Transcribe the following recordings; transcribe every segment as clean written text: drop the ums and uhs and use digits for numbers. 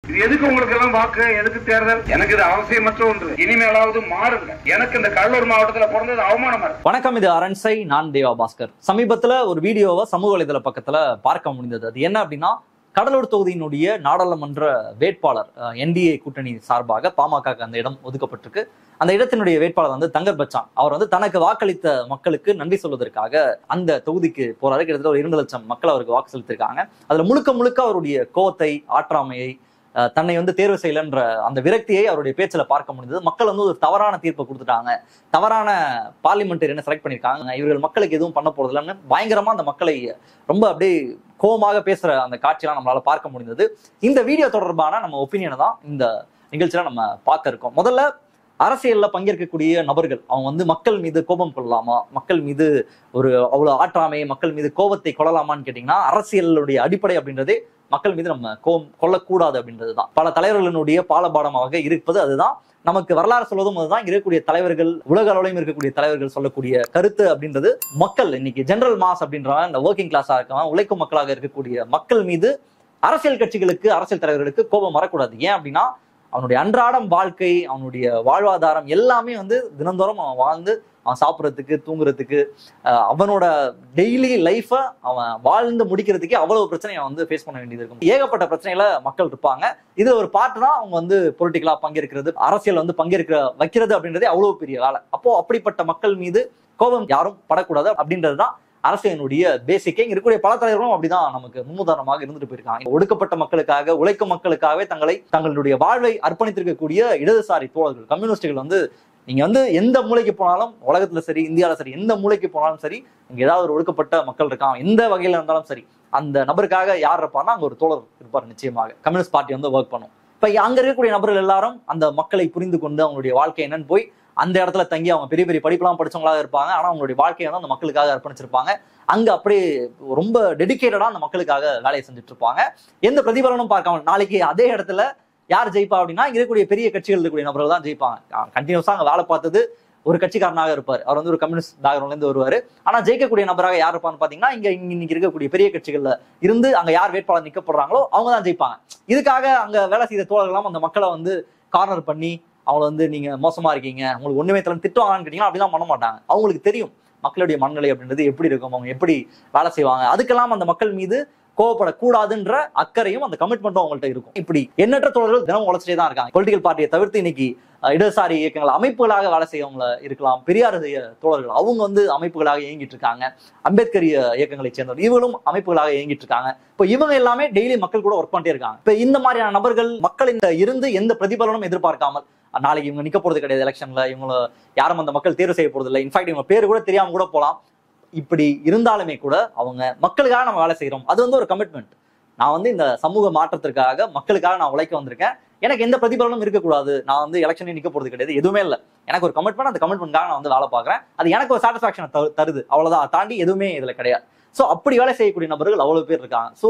இது எதுக்கு உங்களுக்கு எல்லாம் வாக்கு, எதுக்கு தேர்தல்? எனக்கு இது அவசியமற்ற ஒன்று. இனிமேலாவது மாறுங்க. எனக்கு இந்த கடலூர் மாவட்டத்துல பிறந்தது அவமானமா இருக்கு. வணக்கம், இது அரண்சை. நான் தேவா பாஸ்கர். சமீபத்துல ஒரு வீடியோவை சமூக வலைதள பக்கத்துல பார்க்க முடிந்தது. அது என்ன அப்படின்னா, கடலூர் தொகுதியினுடைய நாடாளுமன்ற வேட்பாளர் என்டிஏ கூட்டணி சார்பாக பாமக அந்த இடம் ஒதுக்கப்பட்டிருக்கு. அந்த இடத்தினுடைய வேட்பாளர் வந்து தங்கர் பச்சான். அவர் வந்து தனக்கு வாக்களித்த மக்களுக்கு நன்றி சொல்வதற்காக அந்த தொகுதிக்கு போறாரு. கிட்டத்தட்ட ஒரு 2 லட்சம் மக்கள் அவருக்கு வாக்கு செலுத்திருக்காங்க. அதுல முழுக்க முழுக்க அவருடைய கோவத்தை, ஆற்றாமையை, தன்னை வந்து தேர்வு செய்யலன்ற அந்த விரக்தியை அவருடைய பேச்சுல பார்க்க முடிந்தது. மக்கள் வந்து ஒரு தவறான தீர்ப்பை கொடுத்துட்டாங்க, தவறான பார்லிமெண்டேரியனை செலக்ட் பண்ணிருக்காங்க, இவர்கள் மக்களுக்கு எதுவும் பண்ண போறது இல்லைன்னு பயங்கரமா அந்த மக்களை ரொம்ப அப்படியே கோபமாக பேசுற அந்த காட்சியெல்லாம் நம்மளால பார்க்க முடிந்தது. இந்த வீடியோ தொடர்பான நம்ம ஒப்பீனியனை தான் இந்த நிகழ்ச்சியில நம்ம பார்க்க இருக்கோம். முதல்ல, அரசியல்ல பங்கேற்கக்கூடிய நபர்கள் அவங்க வந்து மக்கள் மீது கோபம் கொள்ளலாமா, மக்கள் மீது ஒரு அவ்வளவு ஆற்றாமை, மக்கள் மீது கோபத்தை கொள்ளலாமான்னு கேட்டீங்கன்னா, அரசியலுடைய அடிப்படை அப்படின்றதே மக்கள் மீது நம்ம கோபம் கொள்ளக்கூடாது அப்படின்றதுதான். பல தலைவர்களினுடைய பாலபாடமாக இருப்பது அதுதான். நமக்கு வரலாறு சொல்வதும் அதுதான். இருக்கக்கூடிய தலைவர்கள், உலக அளவிலும் இருக்கக்கூடிய தலைவர்கள் சொல்லக்கூடிய கருத்து அப்படின்றது மக்கள் இன்னைக்கு ஜெனரல் மாஸ் அப்படின்றவங்க, இந்த ஒர்க்கிங் கிளாஸா இருக்கலாம், உழைக்கும் மக்களாக இருக்கக்கூடிய மக்கள் மீது அரசியல் கட்சிகளுக்கு, அரசியல் தலைவர்களுக்கு கோபம் வரக்கூடாது. ஏன் அப்படின்னா, அவனுடைய அன்றாடம் வாழ்க்கை, அவனுடைய வாழ்வாதாரம் எல்லாமே வந்து தினந்தோறும் அவன் வாழ்ந்து அவன் சாப்பிட்றதுக்கு, தூங்குறதுக்கு, அவனோட டெய்லி லைஃப அவன் வாழ்ந்து முடிக்கிறதுக்கே அவ்வளவு பிரச்சனையை வந்து ஃபேஸ் பண்ண வேண்டியது இருக்கும். ஏகப்பட்ட பிரச்சனையில மக்கள் இருப்பாங்க. இது ஒரு பார்ட் தான் அவங்க வந்து பொலிட்டிக்கலா பங்கேற்கிறது, அரசியல் வந்து வைக்கிறது அப்படின்றதே அவ்வளவு பெரிய வேலை. அப்போ அப்படிப்பட்ட மக்கள் மீது கோபம் யாரும் படக்கூடாது அப்படின்றதுதான் அரசியலுடைய பேசிக்கே. இங்க இருக்கக்கூடிய பல தலைவர்களும் அப்படிதான் நமக்கு முன்னுதாரணமாக இருந்துட்டு போயிருக்காங்க. ஒடுக்கப்பட்ட மக்களுக்காக, உழைக்கும் மக்களுக்காகவே தங்களுடைய வாழ்வை அர்ப்பணித்திருக்கக்கூடிய இடதுசாரி தோழர்கள், கம்யூனிஸ்டுகள் வந்து நீங்க வந்து எந்த மூலைக்கு போனாலும், உலகத்துல சரி, இந்தியாவில சரி, எந்த மூலைக்கு போனாலும் சரி, இங்க ஏதாவது ஒரு ஒடுக்கப்பட்ட மக்கள் இருக்கான், எந்த வகையில இருந்தாலும் சரி, அந்த நபருக்காக யார் இருப்பார்னா அங்க ஒரு தோழர் இருப்பார். நிச்சயமாக கம்யூனிஸ்ட் பார்ட்டி வந்து ஒர்க் பண்ணும். இப்ப அங்க இருக்கக்கூடிய நபர்கள் எல்லாரும் அந்த மக்களை புரிந்து கொண்டு அவங்களுடைய வாழ்க்கை என்னன்னு போய் அந்த இடத்துல தங்கி அவங்க பெரிய பெரிய படிப்பெல்லாம் படிச்சவங்களாக இருப்பாங்க. ஆனா அவங்களுடைய வாழ்க்கையை வந்து அந்த மக்களுக்காக அர்ப்பணிச்சிருப்பாங்க. அங்க அப்படியே ரொம்ப டெடிகேட்டடா அந்த மக்களுக்காக வேலையை செஞ்சுட்டு இருப்பாங்க. எந்த பிரதிபலனும் பார்க்காம. நாளைக்கு அதே இடத்துல யார் ஜெயிப்பா அப்படின்னா, இருக்கக்கூடிய பெரிய கட்சிகள் இருக்கக்கூடிய நபர்கள் தான் ஜெயிப்பாங்க. கண்டினியூஸா அங்க வேலை பார்த்தது ஒரு கட்சிக்காரனாக இருப்பார். அவர் வந்து ஒரு கம்யூனிஸ்ட் பேக்ரவுண்ட்ல இருந்து வருவாரு. ஆனா ஜெயிக்கக்கூடிய நபராக யார் இருப்பான்னு பாத்தீங்கன்னா, இன்னைக்கு இருக்கக்கூடிய பெரிய கட்சிகள்ல இருந்து அங்க யார் வேட்பாளர் நிக்கப்படுறாங்களோ அவங்க தான் ஜெயிப்பாங்க. இதுக்காக அங்க வேலை செய்த தோழர்கள்லாம் அந்த மக்களை வந்து கார்னர் பண்ணி அவங்கள வந்து நீங்க மோசமா இருக்கீங்க, உங்களுக்கு ஒண்ணுமே தெரியல திட்டுவாங்கன்னு கேட்டீங்கன்னா அப்படிலாம் பண்ண மாட்டாங்க. அவங்களுக்கு தெரியும் மக்களுடைய மனநிலை அப்படின்றது எப்படி இருக்கும், அவங்க எப்படி வேலை செய்வாங்க. அதுக்கெல்லாம் அந்த மக்கள் மீது கோவப்படக்கூடாதுன்ற அக்கறையும் அந்த கமிட்மெண்ட்டும் அவங்கள்ட்ட இருக்கும். இப்படி எண்ணற்ற தோழர்கள் தினமும் உழைச்சிட்டே தான் இருக்காங்க. பொலிட்டிக்கல் பார்ட்டியை தவிர்த்து இன்னைக்கு இடதுசாரி இயக்கங்கள் அமைப்புகளாக வேலை செய்யவங்க இருக்கலாம். பெரியார் தோழர்கள் அவங்க வந்து அமைப்புகளாக இயங்கிட்டு இருக்காங்க. அம்பேத்கரிய இயக்கங்களை சேர்ந்தவர்கள் இவங்களும் அமைப்புகளாக இயங்கிட்டு இருக்காங்க. இப்போ இவங்க எல்லாமே டெய்லி மக்கள் கூட ஒர்க் பண்ணிட்டே இருக்காங்க. இப்போ இந்த மாதிரியான நபர்கள் மக்களின் இருந்து எந்த பிரதிபலனும் எதிர்பார்க்காமல், நாளைக்கு இவங்க நிக்க போறது கிடையாது எலெக்ஷன்ல, இவங்களை யாரும் அந்த மக்கள் தேர்வு செய்ய போறது இல்லை, இன்ஃபேக்ட் இவங்க பேரு கூட தெரியாம கூட போலாம். இப்படி இருந்தாலுமே கூட அவங்க மக்களுக்காக நம்ம வேலை செய்யறோம், அது வந்து ஒரு கமிட்மெண்ட். நான் வந்து இந்த சமூக மாற்றத்திற்காக மக்களுக்காக நான் உழைக்க வந்திருக்கேன், எனக்கு எந்த பிரதிபலனும் இருக்கக்கூடாது, நான் வந்து எலெக்ஷன்ல நிக்க போறது கிடையாது, எதுவுமே இல்லை, எனக்கு ஒரு கமிட்மெண்ட், அந்த கமிட்மெண்ட்காக நான் வந்து வேலை பார்க்குறேன், அது எனக்கு ஒரு சாட்டிஸ்பாக்சன் தருது, அவ்வளவுதான், தாண்டி எதுவுமே இதுல கிடையாது. ஸோ அப்படி வேலை செய்யக்கூடிய நபர்கள் அவ்வளவு பேர் இருக்காங்க. ஸோ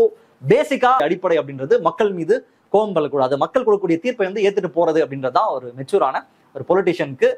பேசிக்கா அடிப்படை அப்படின்றது மக்கள் மீது கோபம் கொள்ளக்கூடாது, மக்கள் கொடுக்கக்கூடிய தீர்ப்பை வந்து ஏத்துட்டு போறது அப்படின்றதான் ஒரு மெச்சூரான ஒரு பொலிட்டிஷியனுக்கு,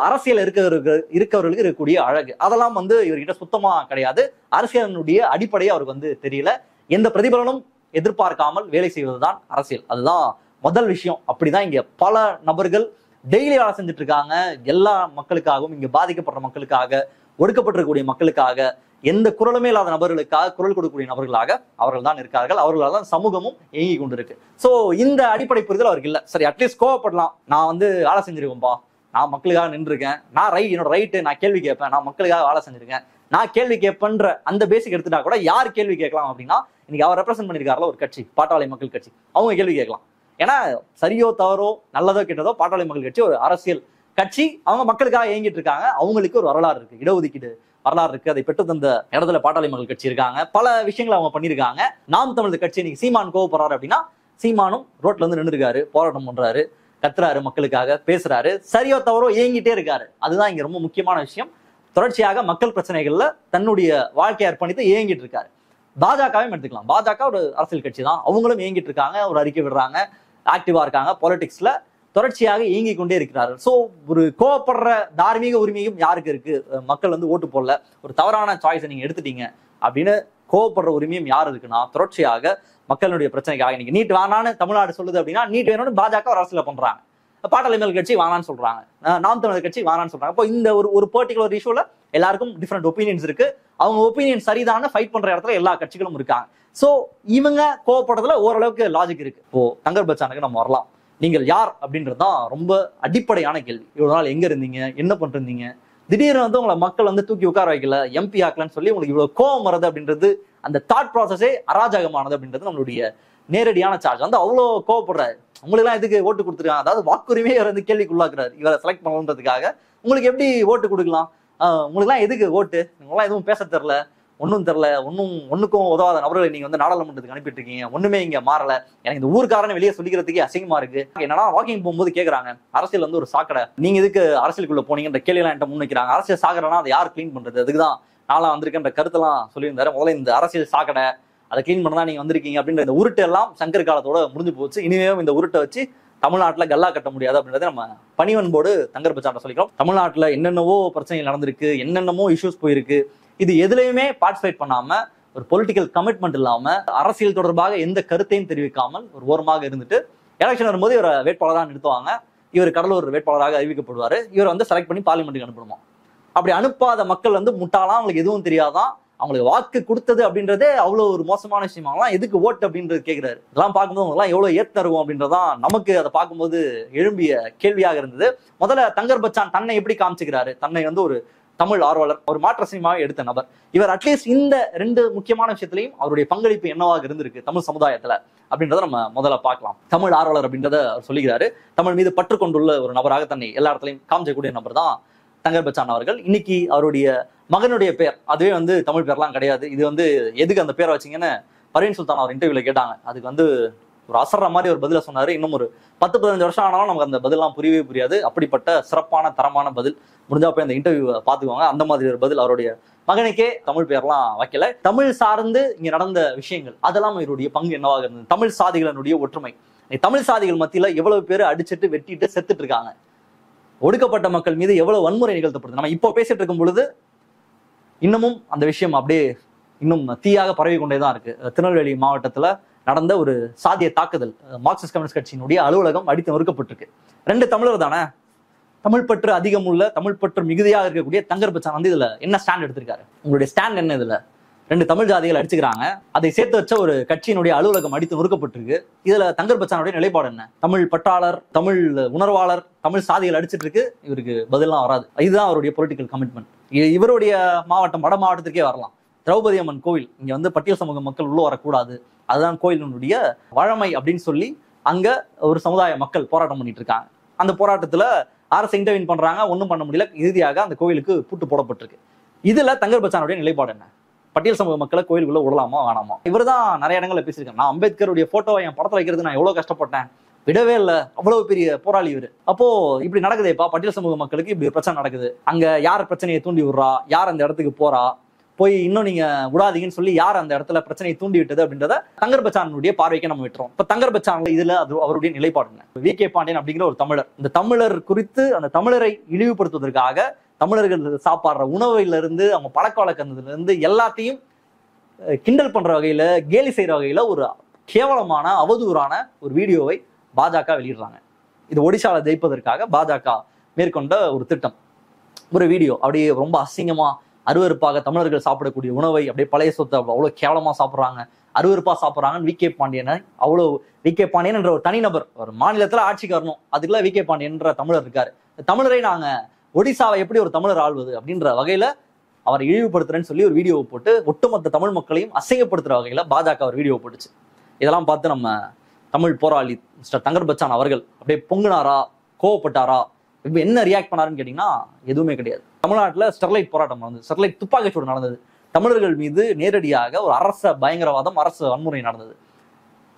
அரசியல் இருக்கவர்களுக்கு இருக்கக்கூடிய அழகு. அதெல்லாம் வந்து இவர்கிட்ட சுத்தமா கிடையாது. அரசியலினுடைய அடிப்படையை அவருக்கு வந்து தெரியல. எந்த பிரதிபலனும் எதிர்பார்க்காமல் வேலை செய்வதுதான் அரசியல். அதுதான் முதல் விஷயம். அப்படிதான் இங்க பல நபர்கள் டெய்லி வேலை செஞ்சுட்டு இருக்காங்க. எல்லா மக்களுக்காகவும், இங்க பாதிக்கப்படுற மக்களுக்காக, ஒடுக்கப்பட்டிருக்கக்கூடிய மக்களுக்காக, எந்த குரலுமே இல்லாத நபர்களுக்காக குரல் கொடுக்கக்கூடிய நபர்களாக அவர்கள் தான் இருக்கார்கள். அவர்களால் தான் சமூகமும் இயங்கி கொண்டிருக்கு. சோ இந்த அடிப்படை புரிதல் அவருக்கு இல்லை. சரி, அட்லீஸ்ட் கோவப்படலாம், நான் வந்து வேலை செஞ்சிருக்கேன்பா, நான் மக்களுக்காக நின்றுருக்கேன், நான் என்னோட ரைட்டு, நான் கேள்வி கேட்பேன், நான் மக்களுக்காக வேலை செஞ்சிருக்கேன், நான் கேள்வி கேட்பேன்ற அந்த பேசிக் எடுத்துட்டா கூட யார் கேள்வி கேட்கலாம் அப்படின்னா, இன்னைக்கு அவர் ரெப்ரசென்ட் பண்ணிருக்காருல ஒரு கட்சி, பாட்டாளி மக்கள் கட்சி, அவங்க கேள்வி கேட்கலாம். ஏன்னா சரியோ தவறோ நல்லதோ கெட்டதோ பாட்டாளி மக்கள் கட்சி ஒரு அரசியல் கட்சி, அவங்க மக்களுக்காக இயங்கிட்டு இருக்காங்க. அவங்களுக்கு ஒரு வரலாறு இருக்கு, இடஒதுக்கீடு வரலாறு இருக்கு, அதை பெற்று தந்த இடத்துல பாட்டாளி மக்கள் கட்சி இருக்காங்க. பல விஷயங்களை அவங்க பண்ணிருக்காங்க. நாம் தமிழர் கட்சி இன்னைக்கு சீமான் கோவப்படுறாரு அப்படின்னா, சீமானும் ரோட்ல இருந்து நின்றுருக்காரு, போராட்டம் பண்றாரு, கத்துறாரு, மக்களுக்காக பேசுறாரு, சரியோ தவறோ இயங்கிட்டே இருக்காரு. அதுதான் இங்க ரொம்ப முக்கியமான விஷயம். தொடர்ச்சியாக மக்கள் பிரச்சனைகள்ல தன்னுடைய வாழ்க்கையை அர்ப்பணித்து இயங்கிட்டு இருக்காரு. பாஜகவையும் எடுத்துக்கலாம். பாஜக ஒரு அரசியல் கட்சி தான், அவங்களும் இயங்கிட்டு இருக்காங்க, ஒரு அறிக்கை விடுறாங்க, ஆக்டிவா இருக்காங்க, பாலிடிக்ஸ்ல தொடர்ச்சியாக இயங்கி கொண்டே இருக்கிறார்கள். சோ ஒரு கோவப்படுற தார்மீக உரிமையும் யாருக்கு இருக்கு? மக்கள் வந்து ஓட்டு போடல, ஒரு தவறான சாய்ஸை நீங்க எடுத்துட்டீங்க அப்படின்னு கோவப்படுற உரிமையும் யார் இருக்குன்னா தொடர்ச்சியாக மக்களுடைய பிரச்சனைக்காக இன்னைக்கு நீட் வேணான்னு தமிழ்நாடு சொல்லுது அப்படின்னா நீட் வேணும்னு பாஜக ஒரு அரசியல் பண்றாங்க, பாட்டாளி மக்கள் கட்சி வேணான்னு சொல்றாங்க, நாம் தமிழர் கட்சி வேணான்னு சொல்றாங்க. அப்போ இந்த ஒரு பர்டிகுலர் இஷ்யூல எல்லாருக்கும் டிஃப்ரெண்ட் ஒப்பீனியன்ஸ் இருக்கு. அவங்க ஒப்பீனியன் சரிதான ஃபைட் பண்ற இடத்துல எல்லா கட்சிகளும் இருக்காங்க. சோ இவங்க கோவப்படுறதுல ஓரளவுக்கு லாஜிக் இருக்கு. இப்போ தங்கர் பச்சானுக்கு நம்ம வரலாம். நீங்கள் யார் அப்படின்றதுதான் ரொம்ப அடிப்படையான கேள்வி. இவ்வளவு நாள் எங்க இருந்தீங்க, என்ன பண்ணிருந்தீங்க, திடீர்னு வந்து உங்களை மக்கள் வந்து தூக்கி உட்கார வைக்கல, எம்பி ஆக்கலன்னு சொல்லி உங்களுக்கு இவ்வளவு கோவம் வருது அப்படின்றது, அந்த தாட் ப்ராசஸே அராஜகமானது அப்படின்றது நம்மளுடைய நேரடியான சார்ஜ். வந்து அவ்வளோ கோவப்படுறாரு. உங்களுக்கு எல்லாம் எதுக்கு ஓட்டு கொடுத்துருக்காங்க, அதாவது வாக்குரிமையை இவர் வந்து கேள்விக்குள்ளாக்குறாரு. இவரை செலக்ட் பண்ணணுன்றதுக்காக உங்களுக்கு எப்படி ஓட்டு கொடுக்கலாம், உங்களுக்கு எல்லாம் எதுக்கு ஓட்டு, உங்களாம் எதுவும் பேச தெரில, ஒன்றும் தெரில, ஒன்றுக்கும் உதவாத நபர்களை நீங்க வந்து நாடாளுமன்றத்துக்கு அனுப்பிட்டு இருக்கீங்க, ஒண்ணுமே இங்க மாறல, எனக்கு இந்த ஊருக்காரனை வெளியே சொல்லிக்கிறதுக்கே அசிங்கமா இருக்கு. என்னன்னா வாக்கிங் போகும்போது கேட்கறாங்க, அரசியல் வந்து ஒரு சாக்கடை, நீங்க எதுக்கு அரசியலுக்குள்ள போனீங்கன்ற கேள்வி எல்லாம் என்கிட்ட முன் வைக்கிறாங்க. அரசியல் சாக்கடைனா அதை யார் கிளீன் பண்றது, அதுக்குதான் நான்லாம் வந்திருக்கேன்ற கருத்தெல்லாம் சொல்லியிருந்தாரு. முதல்ல இந்த அரசியல் சாக்கடை அதை கிளீன் பண்ணதான் நீங்க வந்திருக்கீங்க அப்படின்ற இந்த உருட்டு எல்லாம் சங்கர் காலத்தோட முடிஞ்சு போச்சு. இனிமேலும் இந்த உருட்டை வச்சு தமிழ்நாட்டுல கல்லா கட்ட முடியாது அப்படின்றத நம்ம பணிவன்போடு தங்கர் பச்சான் சொல்லிக்கிறோம். தமிழ்நாட்டுல என்னென்னவோ பிரச்சனைகள் நடந்திருக்கு, என்னென்னமோ இஷ்யூஸ் போயிருக்கு. இது எதுலையுமே பார்ட்டிசிபேட் பண்ணாம, ஒரு பொலிட்டிக்கல் கமிட்மெண்ட் இல்லாம, அரசியல் தொடர்பாக எந்த கருத்தையும் தெரிவிக்காமல் ஒரு ஓரமாக இருந்துட்டு எலெக்ஷன் வரும்போது இவரை வேட்பாளராக நிறுத்துவாங்க. இவர் கடலூர் வேட்பாளராக அறிவிக்கப்படுவாரு. இவர் வந்து செலக்ட் பண்ணி பார்லிமெண்ட்டுக்கு அனுப்பணுமா. அப்படி அனுப்பாத மக்கள் வந்து முட்டாளாம், அவங்களுக்கு எதுவும் தெரியாதான், அவங்களுக்கு வாக்கு கொடுத்தது அப்படின்றதே அவ்வளவு ஒரு மோசமான விஷயமாகலாம், எதுக்கு ஓட்டு அப்படின்றது கேட்கிறாரு. இதெல்லாம் பார்க்கும்போது அவங்கலாம் எவ்வளவு ஏத்தருவோம் அப்படின்றதான் நமக்கு அதை பார்க்கும்போது எழும்பிய கேள்வியாக இருந்தது. முதல்ல தங்கர் பச்சான் தன்னை எப்படி காமிச்சுக்கிறாரு, தன்னை வந்து ஒரு தமிழ் ஆர்வலர், ஒரு மாற்று சினிமாவை எடுத்த நபர். இவர் அட்லீஸ்ட் இந்த 2 முக்கியமான விஷயத்திலையும் அவருடைய பங்களிப்பு என்னவாக இருந்திருக்கு தமிழ் சமுதாயத்துல அப்படின்றத நம்ம முதல்ல பார்க்கலாம். தமிழ் ஆர்வலர் அப்படின்றத அவர் சொல்லுகிறாரு. தமிழ் மீது பற்று கொண்டுள்ள ஒரு நபராக தன்னை எல்லா இடத்துலையும் காமிச்சக்கூடிய நபர் தான் தங்கர் பச்சான் அவர்கள். இன்னைக்கு அவருடைய மகனுடைய பேர் அதுவே வந்து தமிழ் பேர்லாம் கிடையாது. இது வந்து எதுக்கு அந்த பேரை வச்சிங்கன்னு பர்வீன் சுல்தான் அவர் இன்டர்வியூல கேட்டாங்க. அதுக்கு வந்து ஒரு அசர்ற மாதிரி ஒரு பதில சொன்னாரு. இன்னும் ஒரு 10-15 வருஷம் ஆனாலும் நமக்கு அந்த பதிலாம் புரியவே புரியாது. அப்படிப்பட்ட சிறப்பான தரமான பதில். முடிஞ்சா போய் அந்த இன்டர்வியூ பார்த்துக்குவாங்க. அந்த மாதிரி ஒரு பதில். அவருடைய மகனுக்கே தமிழ் பேர்லாம் வைக்கல. தமிழ் சார்ந்து இங்க நடந்த விஷயங்கள் அதெல்லாம் இவருடைய பங்கு என்னவாக இருந்தது, தமிழ் சாதிகளினுடைய ஒற்றுமை, தமிழ் சாதிகள் மத்தியில எவ்வளவு பேர் அடிச்சுட்டு வெட்டிட்டு செத்துட்டு இருக்காங்க, ஒடுக்கப்பட்ட மக்கள் மீது எவ்வளவு வன்முறை நிகழ்த்தப்படுது. நம்ம இப்போ பேசிட்டு இருக்கும் பொழுது இன்னமும் அந்த விஷயம் அப்படியே இன்னும் தீயாக பரவி கொண்டேதான் இருக்கு. திருநெல்வேலி மாவட்டத்துல நடந்த ஒரு சாதிய தாக்குதல், மார்க்சிஸ்ட் கம்யூனிஸ்ட் கட்சியினுடைய அலுவலகம் அடித்து நொறுக்கப்பட்டிருக்கு. 2 தமிழர் தானே, தமிழ் பற்று அதிகம் உள்ள, தமிழ் பற்று மிகுதியாக இருக்கக்கூடிய தங்கர் பச்சான் வந்து இதுல என்ன ஸ்டாண்ட் எடுத்திருக்காரு, உங்களுடைய ஸ்டாண்ட் என்ன, இதுல 2 தமிழ் ஜாதிகள் அடிச்சுக்கிறாங்க, அதை சேர்த்து வச்ச ஒரு கட்சியினுடைய அலுவலகம் அடித்து நொறுக்கப்பட்டிருக்கு, இதுல தங்கர் பச்சானுடைய நிலைப்பாடு என்ன, தமிழ் பற்றாளர், தமிழ் உணர்வாளர், தமிழ் சாதிகள் அடிச்சிட்டு இருக்கு, இவருக்கு பதிலாம் வராது. இதுதான் அவருடைய பொலிட்டிக்கல் கமிட்மெண்ட். இவருடைய மாவட்டம் வட மாவட்டத்திற்கே வரலாம். திரௌபதி அம்மன் கோவில், இங்க வந்து பட்டியல் சமூக மக்கள் உள்ள வரக்கூடாது, அதுதான் கோயிலினுடைய வழமை அப்படின்னு சொல்லி அங்க ஒரு சமுதாய மக்கள் போராட்டம் பண்ணிட்டு இருக்காங்க. அந்த போராட்டத்துல அரசு இன்டர்வியூன் பண்றாங்க, ஒன்றும் பண்ண முடியல. இறுதியாக அந்த கோயிலுக்கு பூட்டு போடப்பட்டிருக்கு. இதுல தங்கர் பச்சானுடைய நிலைப்பாடு என்ன, பட்டியல் சமூக மக்களை கோயிலுக்குள்ள விடலாமா வேணாமா? இவர் தான் நிறைய இடங்கள்ல பேசியிருக்கேன். நான் அம்பேத்கருடைய போட்டோவை என் படத்துல வைக்கிறது நான் எவ்வளவு கஷ்டப்பட்டேன், விடவே இல்லை, அவ்வளவு பெரிய போராளி இவரு. அப்போ இப்படி நடக்குதேப்பா, பட்டியல் சமூக மக்களுக்கு இப்படி பிரச்சனை நடக்குது, அங்க யார் பிரச்சனையை தூண்டி விடுறா, யார் அந்த இடத்துக்கு போறா, போய் இன்னும் நீங்க விடாதீங்கன்னு சொல்லி யார் அந்த இடத்துல பிரச்சனையை தூண்டி விட்டது அப்படின்றத தங்கர் பச்சானுடைய பார்வைக்கு நம்ம விட்டுறோம். இப்ப தங்கர் பச்சான் இதுல அது அவருடைய நிலைப்பாடுங்க. வி.கே. பாண்டியன் அப்படிங்கிற ஒரு தமிழர், இந்த தமிழர் குறித்து அந்த தமிழரை இழிவுபடுத்துவதற்காக தமிழர்கள் சாப்பாடுற உணவுல இருந்து அவங்க பழக்க வழக்கத்துல இருந்து எல்லாத்தையும் கிண்டல் பண்ற வகையில, கேலி செய்யற வகையில ஒரு கேவலமான அவதூறான ஒரு வீடியோவை பாஜக வெளியிடுறாங்க. இது ஒடிசால ஜெயிப்பதற்காக பாஜக மேற்கொண்ட ஒரு திட்டம். ஒரு வீடியோ அப்படியே ரொம்ப அசிங்கமா அருவருப்பாக தமிழர்கள் சாப்பிடக்கூடிய உணவை அப்படியே பழைய சொத்தை அவ்வளவு கேவலமா சாப்பிட்றாங்க, அருவருப்பா சாப்பிட்றாங்கன்னு வி.கே. பாண்டியனை அவ்வளவு வி.கே. பாண்டியன் என்ற ஒரு தனிநபர் ஒரு மாநிலத்துல ஆட்சிக்கு வரணும், அதுக்குள்ள வி.கே. பாண்டியன் என்ற தமிழர் இருக்காரு. தமிழரை நாங்க ஒடிசாவை எப்படி ஒரு தமிழர் ஆள்வது அப்படின்ற வகையில அவரை இழிவுபடுத்துறேன்னு சொல்லி ஒரு வீடியோவை போட்டு ஒட்டுமொத்த தமிழ் மக்களையும் அசிங்கப்படுத்துற வகையில பாஜக ஒரு வீடியோ போட்டுச்சு. இதெல்லாம் பார்த்து நம்ம தமிழ் போராளி மிஸ்டர் தங்கர் பச்சான் அவர்கள் அப்படியே பொங்குனாரா, கோவப்பட்டாரா, இப்ப என்ன ரியாக்ட் பண்ணாருன்னு கேட்டீங்கன்னா எதுவுமே கிடையாது. தமிழ்நாட்டுல ஸ்டெர்லைட் போராட்டம் நடந்தது, ஸ்டெர்லைட் துப்பாக்கிச்சூடு நடந்தது, தமிழர்கள் மீது நேரடியாக ஒரு அரச பயங்கரவாதம், அரசு வன்முறை நடந்தது,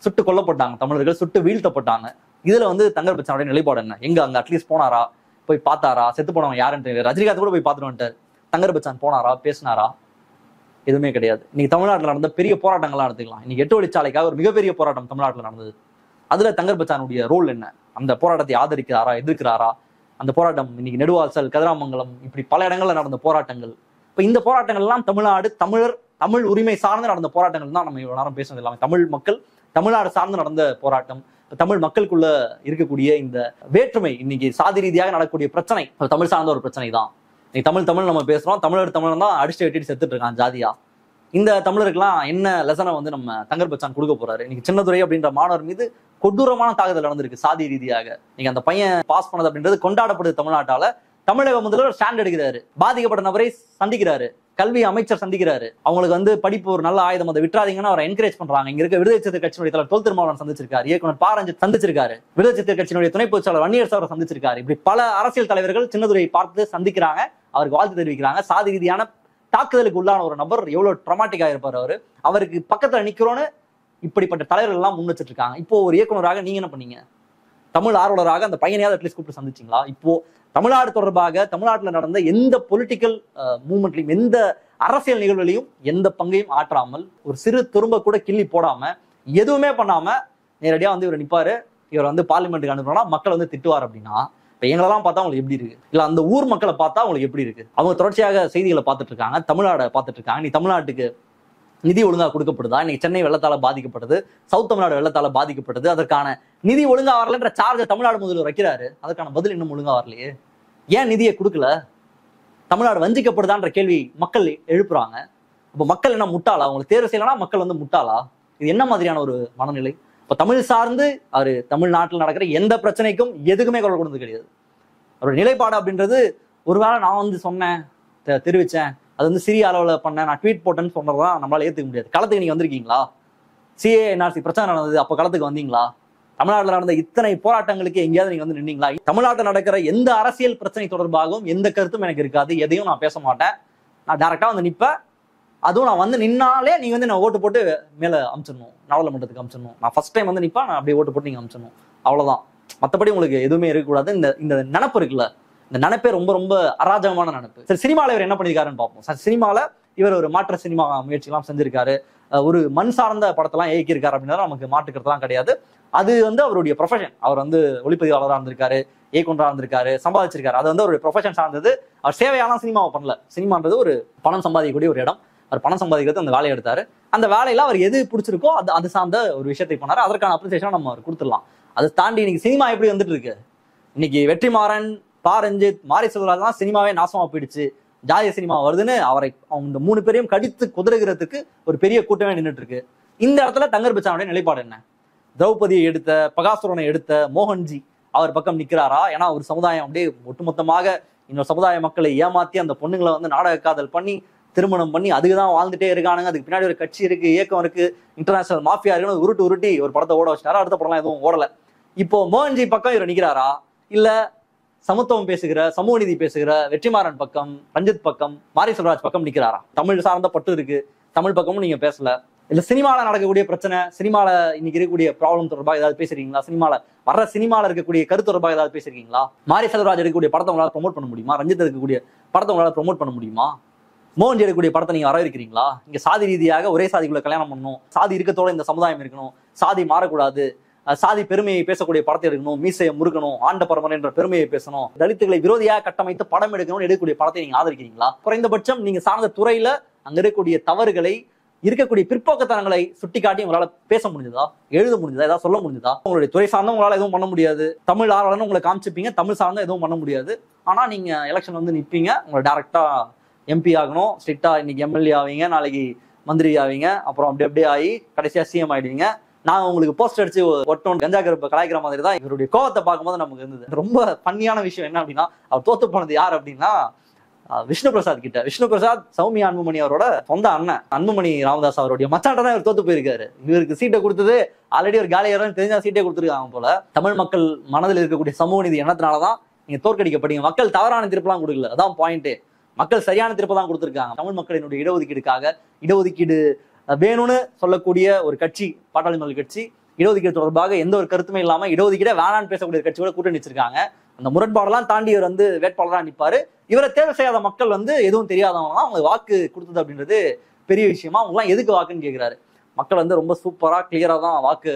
சுட்டு கொல்லப்பட்டாங்க தமிழர்கள், சுட்டு வீழ்த்தப்பட்டாங்க. இதுல வந்து தங்கர் பச்சானுடைய நிலைப்பாடு என்ன, எங்க அங்க அட்லீஸ்ட் போனாரா, போய் பார்த்தாரா, செத்து போனவங்க யாருன்னு தெரியல, ரஜினிகாந்த் கூட போய் பார்த்துட்டு வந்துட்டார், தங்கர் பச்சான் போனாரா, பேசினாரா, எதுவுமே கிடையாது. இன்னைக்கு தமிழ்நாட்டில் நடந்த பெரிய போராட்டங்கள்லாம் எடுத்துக்கலாம். இன்னைக்கு 8 வழிச்சாலைக்காக ஒரு மிகப்பெரிய போராட்டம் தமிழ்நாட்டில் நடந்தது. அதுல தங்கர் பச்சானுடைய ரோல் என்ன, அந்த போராட்டத்தை ஆதரிக்கிறாரா, எதிர்க்கிறாரா, அந்த போராட்டம் இன்னைக்கு நெடுவாசல், கதிராமங்கலம், இப்படி பல இடங்கள்ல நடந்த போராட்டங்கள். இப்ப இந்த போராட்டங்கள் எல்லாம் தமிழ்நாடு தமிழர் தமிழ் உரிமை சார்ந்து நடந்த போராட்டங்கள் தான் நம்ம இவ்வளவு நேரம் பேசுனது எல்லாமே. தமிழ் மக்கள் தமிழ்நாடு சார்ந்து நடந்த போராட்டம், தமிழ் மக்களுக்குள்ள இருக்கக்கூடிய இந்த வேற்றுமை, இன்னைக்கு சாதி ரீதியாக நடக்கக்கூடிய பிரச்சனை தமிழ் சார்ந்த ஒரு பிரச்சனை தான். இன்னைக்கு தமிழ் நம்ம பேசுறோம், தமிழர் தான் அடிச்சு வெட்டிட்டு செத்துட்டு இருக்கான் ஜாதியா. இந்த தமிழருக்குலாம் என்ன லெசனை வந்து நம்ம தங்கர் பச்சான் கொடுக்க போறாரு? இன்னைக்கு சின்னதுரை அப்படின்ற மாணவர் மீது கொடூரமான தாக்குதல் நடந்திருக்கு சாதி ரீதியாக. நீங்க அந்த பையன் பாஸ் பண்ணது அப்படின்றது கொண்டாடப்படுது தமிழ்நாட்டால. தமிழக முதல்வர் ஸ்டாண்ட் எடுக்கிறாரு, பாதிக்கப்பட்ட நபரை சந்திக்கிறாரு, கல்வி அமைச்சர் சந்திக்கிறாரு, அவங்களுக்கு வந்து படிப்பு ஒரு நல்ல ஆயுதம், அதை விட்டுறாதீங்கன்னு அவரை என்கரேஜ் பண்றாங்க. இங்க இருக்க விடுதலை சிறுத்தை கட்சியினுடைய தலைவர் தொல் திருமாவளவன் சந்திச்சிருக்காரு, இயக்குனர் பாரஞ்சு சந்திச்சிருக்காரு, விடுதலை சிறுத்தை கட்சியினுடைய துணை பொதுச்செயலாளர் வன்னியரசு அவரை சந்திச்சிருக்காரு. இப்படி பல அரசியல் தலைவர்கள் சின்னதுரையை பார்த்து சந்திக்கிறாங்க, அவருக்கு வாழ்த்து தெரிவிக்கிறாங்க. சாதி ரீதியான தாக்குதலுக்கு உள்ளான ஒரு நபர் எவ்வளவு ட்ராமாட்டிக்கா இருப்பாரு, அவருக்கு பக்கத்துல நிக்கிறோன்னு இப்படிப்பட்ட தலைவர்கள் எல்லாம் முன் வச்சிட்டு இருக்காங்க. இப்போ ஒரு இயக்குனராக நீங்க என்ன பண்ணீங்க? தமிழ் ஆர்வலராக அந்த பையனையாவது அட்லீஸ்ட் கூப்பிட்டு சந்திச்சிங்களா? இப்போ தமிழ்நாடு தொடர்பாக தமிழ்நாட்டில் நடந்த எந்த பொலிட்டிக்கல் மூவ்மெண்ட்லையும் எந்த அரசியல் நிகழ்வுலையும் எந்த பங்கையும் ஆற்றாமல், ஒரு சிறு துரும்ப கூட கிள்ளி போடாம, எதுவுமே பண்ணாம நேரடியா வந்து இவர் நிப்பாரு, இவர் வந்து பார்லிமெண்ட்டுக்கு அனுப்புனா மக்கள் வந்து திட்டுவார் அப்படின்னா, இப்ப எங்களெல்லாம் பார்த்தா உங்களுக்கு எப்படி இருக்கு? இல்ல அந்த ஊர் மக்களை பார்த்தா உங்களுக்கு எப்படி இருக்கு? அவங்க தொடர்ச்சியாக செய்திகளை பார்த்துட்டு இருக்காங்க, தமிழ்நாடை பார்த்துட்டு இருக்காங்க. நீ தமிழ்நாட்டுக்கு நிதி ஒழுங்கா கொடுக்கப்படுதா? இன்னைக்கு சென்னை வெள்ளத்தால பாதிக்கப்பட்டது, சவுத் தமிழ்நாடு வெள்ளத்தால பாதிக்கப்பட்டது, அதற்கான நிதி ஒழுங்கா வரலன்ற சார்ஜை தமிழ்நாடு முதல்வர் வைக்கிறாரு. அதற்கான பதில் இன்னும் ஒழுங்கா வரலையே. ஏன் நிதியை கொடுக்கல? தமிழ்நாடு வஞ்சிக்கப்படுதான்ற கேள்வி மக்கள் எழுப்புறாங்க. அப்ப மக்கள் என்ன முட்டாளா? அவங்களுக்கு தேர்வு செய்யலன்னா மக்கள் வந்து முட்டாளா? இது என்ன மாதிரியான ஒரு மனநிலை? இப்ப தமிழ் சார்ந்து அவரு தமிழ்நாட்டில் நடக்கிற எந்த பிரச்சனைக்கும் எதுக்குமே குரல் கொடுத்தது கிடையாது. அவருடைய நிலைப்பாடு அப்படின்றது, ஒருவேளை நான் வந்து சொன்னேன், தெரிவிச்சேன், அது வந்து சிறிய அளவில் பண்ணேன், நான் ட்வீட் போட்டேன்னு சொன்னதான் நம்மளால ஏற்றுக்க முடியாது. களத்துக்கு நீங்க வந்திருக்கீங்களா? CA/NRC பிரச்சனை நடந்தது, அப்போ களத்துக்கு வந்தீங்களா? தமிழ்நாட்டில் நடந்த இத்தனை போராட்டங்களுக்கு எங்கேயாவது நீங்க வந்து நின்னீங்களா? தமிழ்நாட்டில் நடக்கிற எந்த அரசியல் பிரச்சனை தொடர்பாகவும் எந்த கருத்தும் எனக்கு இருக்காது, எதையும் நான் பேச மாட்டேன், நான் டைரக்டா வந்து நிப்பேன். அதுவும் நான் வந்து நின்னாலே நீங்க வந்து நான் ஓட்டு போட்டு மேல அமிச்சிடணும், நாடாளுமன்றத்துக்கு அமிச்சிடணும். நான் ஃபர்ஸ்ட் டைம் வந்து நிப்பேன், நான் அப்படியே ஓட்டு போட்டு நீங்க அமிச்சிடணும், அவ்வளவுதான். மற்றபடி உங்களுக்கு எதுவுமே இருக்கக்கூடாது. இந்த நினப்பு இருக்குல்ல, இந்த நினைப்பே ரொம்ப ரொம்ப அராஜகமான நினைப்பு. சரி, சினிமாவில் இவர் என்ன பண்ணியிருக்காருன்னு பார்ப்போம். சார், சினிமாவில் இவர் ஒரு மாற்ற சினிமா முயற்சிலாம் செஞ்சிருக்காரு, ஒரு மண் சார்ந்த படத்தெல்லாம் இயக்கியிருக்காரு அப்படின்னா நமக்கு மாற்றுக்கிறதுலாம் கிடையாது. அது வந்து அவருடைய ப்ரொஃபஷன். அவர் வந்து ஒளிப்பதிவாளராக இருந்திருக்காரு, இயக்குனராக இருந்திருக்காரு, சம்பாதிச்சிருக்காரு. அது வந்து அவருடைய ப்ரொஃபஷன் சார்ந்தது. அவர் சேவையாலாம் சினிமாவை பண்ணல. சினிமான்றது ஒரு பணம் சம்பாதிக்கக்கூடிய ஒரு இடம். அவர் பணம் சம்பாதிக்கிறது அந்த வேலையை எடுத்தாரு. அந்த வேலையில அவர் எது பிடிச்சிருக்கோ அது சார்ந்த ஒரு விஷயத்தை பண்ணாரு. அதற்கான அப்ரிசியேஷன் நம்ம அவர் கொடுத்துடலாம். அதை தாண்டி இன்னைக்கு சினிமா எப்படி வந்துட்டு இருக்கு? இன்னைக்கு வெற்றிமாறன், ரஞ்சித், மாரி செல்வராஜ் சினிமாவே நாசமா போயிடுச்சு, ஜாதிய சினிமா வருதுன்னு அவரை இந்த 3 பேரையும் கடித்து குதிரைகிறதுக்கு ஒரு பெரிய கூட்டமே நின்றுட்டு இருக்கு. இந்த இடத்துல தங்கர் பச்சானுடைய நிலைப்பாடு என்ன? திரௌபதியை எடுத்த, பகாசுரனை எடுத்த மோகன்ஜி அவர் பக்கம் நிக்கிறாரா? ஏன்னா ஒரு சமுதாயம் அப்படியே ஒட்டுமொத்தமாக இன்னொரு சமுதாய மக்களை ஏமாத்தி அந்த பொண்ணுங்களை வந்து நாடக காதல் பண்ணி திருமணம் பண்ணி அதுக்குதான் வாழ்ந்துட்டே இருக்கானுங்க, அதுக்கு பின்னாடி ஒரு கட்சி இருக்கு, இயக்கம் இருக்கு, இன்டர்நேஷனல் மாஃபியா இருக்குன்னு உருட்டி ஒரு படத்தை ஓட வச்சிட்டாரு. அடுத்த படம்லாம் எதுவும் ஓடல. இப்போ மோகன்ஜி பக்கம் இவர் நிக்கிறாரா? இல்ல சமத்துவம் பேசுகிற, சமூக நீதி பேசுகிற வெற்றிமாறன் பக்கம், ரஞ்சித் பக்கம், மாரி செல்வராஜ் பக்கம் நிக்கிறாரா? தமிழ் சார்ந்த பட்டு இருக்கு, தமிழ் பக்கமும் நீங்க பேசல. இல்ல சினிமால நடக்கக்கூடிய பிரச்சனை, சினிமால இன்னைக்கு இருக்கக்கூடிய ப்ராப்ளம் தொடர்பாக ஏதாவது பேசுறீங்களா? சினிமால இருக்கக்கூடிய கருத்து தொடர்பாக ஏதாவது பேசுறீங்களா? மாரி செல்வராஜ் எடுக்கக்கூடிய படத்தை உங்களால ப்ரொமோட் பண்ண முடியுமா? ரஞ்சித் எடுக்கக்கூடிய படத்தை உங்களால ப்ரொமோட் பண்ண முடியுமா? மோகன்ஜி எடுக்கக்கூடிய படத்தை நீங்க வரவேற்கிறீங்களா? இங்க சாதி ரீதியாக ஒரே சாதிக்குள்ள கல்யாணம் பண்ணணும், சாதி இருக்கத்தோட இந்த சமுதாயம் இருக்கணும், சாதி மாறக்கூடாது, சாதி பெருமையை பேசக்கூடிய படத்தை எடுக்கணும், மீசையை முறுக்கணும், ஆண்ட பரம்பரை என்ற பெருமையை பேசணும், தலித்துகளை விரோதியாக கட்டமைத்து படம் எடுக்கணும்னு எடுக்கக்கூடிய படத்தை நீங்க ஆதரிக்கிறீங்களா? குறைந்தபட்சம் நீங்க சார்ந்த துறையில அங்க இருக்கக்கூடிய தவறுகளை, இருக்கக்கூடிய பிற்போக்குத்தனங்களை சுட்டிக்காட்டி உங்களால பேச முடிஞ்சதா? எழுத முடிஞ்சதா? ஏதாவது சொல்ல முடிஞ்சதா? உங்களுடைய துறை சார்ந்த உங்களால எதுவும் பண்ண முடியாது. தமிழ் ஆர்வலன்னு உங்களை காமிச்சுப்பீங்க, தமிழ் சார்ந்த எதுவும் பண்ண முடியாது. ஆனா நீங்க எலெக்ஷன் வந்து நிற்பீங்க, உங்களை டைரக்டா MP ஆகணும், ஸ்ட்ரிக்டா இன்னைக்கு MLA ஆவீங்க, நாளைக்கு மந்திரி ஆவீங்க, அப்புறம் அப்படியே ஆகி கடைசியா CM ஆயிடுவீங்க. நான் உங்களுக்கு போஸ்ட் அடிச்சு ஒட்டும் கஞ்சா கருப்பை கலாய்க்கிற மாதிரி தான் இவருடைய கோவத்தை பார்க்கும்போது நமக்கு இருந்தது. ரொம்ப ஃபன்னியான விஷயம் என்ன அப்படின்னா, அவர் தோத்து போனது யார் அப்படின்னா விஷ்ணு பிரசாத் கிட்ட. விஷ்ணு பிரசாத் சௌமியா அன்புமணி அவரோட சொந்த அண்ணன், அன்புமணி ராமதாஸ் அவருடைய மச்சாட்ட தான் இவர் தோத்து போயிருக்காரு. இவருக்கு சீட்டை கொடுத்தது ஆல்ரெடி ஒரு காலியாரம் தெரிஞ்சா சீட்டை கொடுத்துருக்காங்க போல. தமிழ் மக்கள் மனதில் இருக்கக்கூடிய சமூக நீதி எண்ணத்தினாலதான் நீங்க தோற்கடிக்கப்பட்டீங்க. மக்கள் தவறான திருப்பெல்லாம் கொடுக்கல, அதான் பாயிண்ட். மக்கள் சரியான திருப்ப தான் கொடுத்துருக்காங்க. தமிழ் மக்களினுடைய இடஒதுக்கீடுக்காக, இடஒதுக்கீடு வேணும்னு சொல்லக்கூடிய ஒரு கட்சி, பாட்டாளி மக்கள் கட்சி, இடஒதுக்கீடு தொடர்பாக எந்த ஒரு கருத்துமே இல்லாம இடஒதுக்கீடை வேணான்னு பேசக்கூடிய கட்சியோட கூட்டணி வச்சிருக்காங்க. அந்த முரண்பாடெல்லாம் தாண்டி இவர் வந்து வேட்பாளராக நிற்பாரு. இவரை தேர்வு செய்யாத மக்கள் வந்து எதுவும் தெரியாதவங்க தான் அவங்க வாக்கு கொடுத்தது அப்படின்றது பெரிய விஷயமா. அவங்க எல்லாம் எதுக்கு வாக்குன்னு கேட்கிறாரு. மக்கள் வந்து ரொம்ப சூப்பரா கிளியரா தான் வாக்கு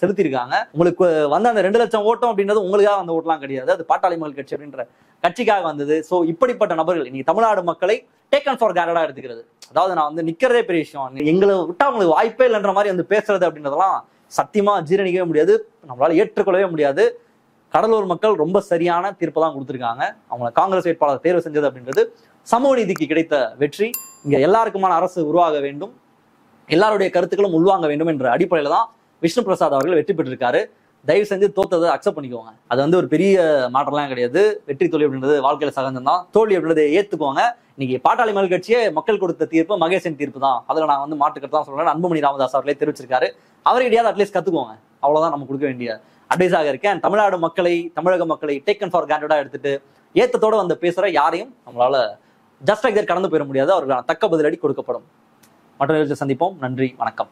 செலுத்திருக்காங்க. உங்களுக்கு வந்து அந்த 2 லட்சம் ஓட்டம் அப்படின்றது உங்களுக்காக அந்த ஓட்டெல்லாம் கிடையாது, அது பாட்டாளி மக்கள் கட்சி அப்படின்ற கட்சிக்காக வந்தது. சோ இப்படிப்பட்ட நபர்கள் இன்னைக்கு தமிழ்நாடு மக்களை டேக்கன் ஃபார் கிராண்டடா எடுத்துக்கிறது. அதாவது நான் வந்து நிக்கிறதே பெரிய விஷயம், எங்களை விட்டா அவங்களுக்கு வாய்ப்பே இல்லைன்ற மாதிரி வந்து பேசுறது அப்படின்றதெல்லாம் சத்தியமா ஜீரணிக்கவே முடியாது, நம்மளால ஏற்றுக்கொள்ளவே முடியாது. கடலூர் மக்கள் ரொம்ப சரியான தீர்ப்பு தான் கொடுத்துருக்காங்க. அவங்கள காங்கிரஸ் வேட்பாளர் தேர்வு செஞ்சது அப்படின்றது சமூக நீதிக்கு கிடைத்த வெற்றி. இங்க எல்லாருக்குமான அரசு உருவாக வேண்டும், எல்லாருடைய கருத்துக்களும் உள்வாங்க வேண்டும் என்ற அடிப்படையில தான் விஷ்ணு பிரசாத் அவர்கள் வெற்றி பெற்றிருக்காரு. தயவு செஞ்சு தோத்ததை அக்செப்ட் பண்ணிக்கோங்க. அது வந்து ஒரு பெரிய மாற்றம்லாம் கிடையாது. வெற்றி தோல்வி அப்படின்றது வாழ்க்கையில சகஜம் தான். தோல்வி அப்படின்றத ஏத்துக்கோங்க. இன்னைக்கு பாட்டாளி மக்கள் கட்சியே மக்கள் கொடுத்த தீர்ப்பு மகேசன் தீர்ப்பு தான், அதுல நான் வந்து மாட்டுக்கிறது தான் சொல்றேன். அன்புமணி ராமதாஸ் அவர்களே தெரிவிச்சிருக்காரு. அவர்கிட்டயாவது அட்லீஸ்ட் கத்துக்கோங்க, அவ்வளவுதான் நம்ம கொடுக்க வேண்டிய அட்வைஸாக இருக்கேன். தமிழ்நாடு மக்களை, தமிழக மக்களை டேக்கன் ஃபார் கிராண்டடா எடுத்துட்டு ஏத்தத்தோட வந்து பேசுற யாரையும் நம்மளால ஜஸ்ட் லைக் தட் கடந்து போயிட முடியாது. அவர்களுக்கான தக்க பதிலடி கொடுக்கப்படும். மற்ற சந்திப்போம். நன்றி, வணக்கம்.